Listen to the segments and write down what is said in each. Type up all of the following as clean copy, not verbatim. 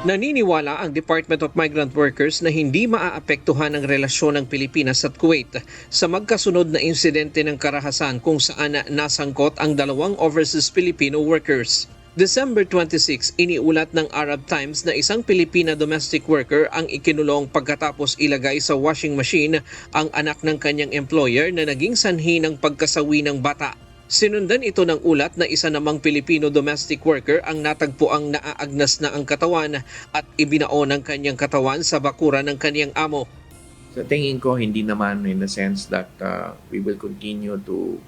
Naniniwala ang Department of Migrant Workers na hindi maaapektuhan ang relasyon ng Pilipinas at Kuwait sa magkasunod na insidente ng karahasan kung saan nasangkot ang dalawang overseas Filipino workers. December 26, iniulat ng Arab Times na isang Pilipina domestic worker ang ikinulong pagkatapos ilagay sa washing machine ang anak ng kanyang employer na naging sanhi ng pagkasawi ng bata. Sinundan ito ng ulat na isa namang Filipino domestic worker ang natagpuang naaagnas na ang katawan at ibinao ng kanyang katawan sa bakuran ng kanyang amo. Sa tingin ko, hindi naman in the sense that we will continue to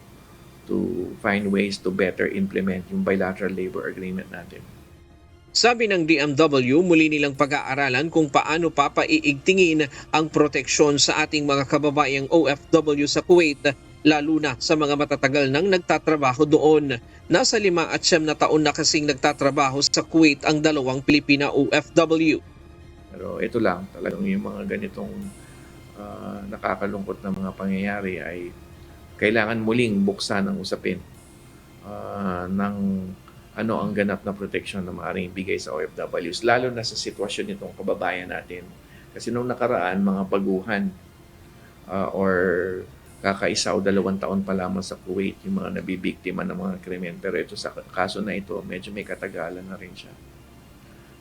find ways to better implement yung bilateral labor agreement natin. Sabi ng DMW, muli nilang pag-aaralan kung paano pa paiigtingin ang proteksyon sa ating mga kababayang OFW sa Kuwait, lalo na sa mga matatagal nang nagtatrabaho doon. Nasa 5 at 9 na taon na kasing nagtatrabaho sa Kuwait ang dalawang Pilipina OFW. Pero ito lang, talagang yung mga ganitong nakakalungkot na mga pangyayari ay kailangan muling buksan ang usapin ng ano ang ganap na proteksyon na maaaring ibigay sa OFWs, lalo na sa sitwasyon nitong kababayan natin. Kasi nung nakaraan, mga baguhan or kakaisa o 2 taon pa lamang sa Kuwait yung mga nabibiktima ng mga krimen. Pero ito sa kaso na ito, medyo may katagalan na rin siya.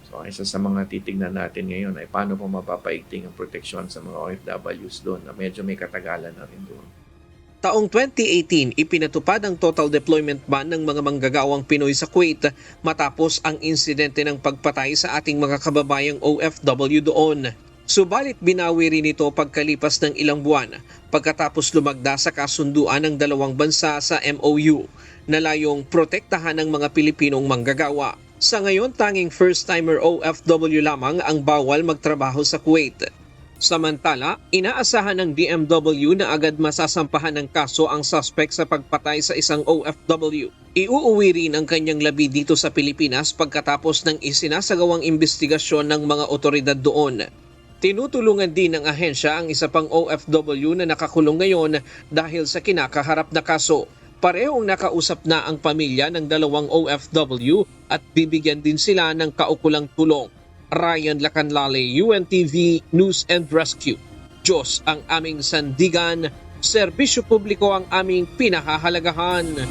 So, isa sa mga titignan natin ngayon ay paano pa mapapaigting ang proteksyon sa mga OFWs doon na medyo may katagalan na rin doon. Taong 2018, ipinatupad ang total deployment ban ng mga manggagawang Pinoy sa Kuwait matapos ang insidente ng pagpatay sa ating mga kababayang OFW doon. Subalit binawi rin ito pagkalipas ng ilang buwan pagkatapos lumagda sa kasunduan ng dalawang bansa sa MOU na layong protektahan ng mga Pilipinong manggagawa. Sa ngayon, tanging first-timer OFW lamang ang bawal magtrabaho sa Kuwait. Samantala, inaasahan ng DMW na agad masasampahan ng kaso ang suspect sa pagpatay sa isang OFW. Iuuwi rin ang kanyang labi dito sa Pilipinas pagkatapos ng isinasagawang investigasyon ng mga otoridad doon. Tinutulungan din ng ahensya ang isa pang OFW na nakakulong ngayon dahil sa kinakaharap na kaso. Parehong nakausap na ang pamilya ng dalawang OFW at bibigyan din sila ng kaukulang tulong. Ryan Lacanlale, UNTV News and Rescue. Diyos ang aming sandigan, serbisyo publiko ang aming pinahahalagahan.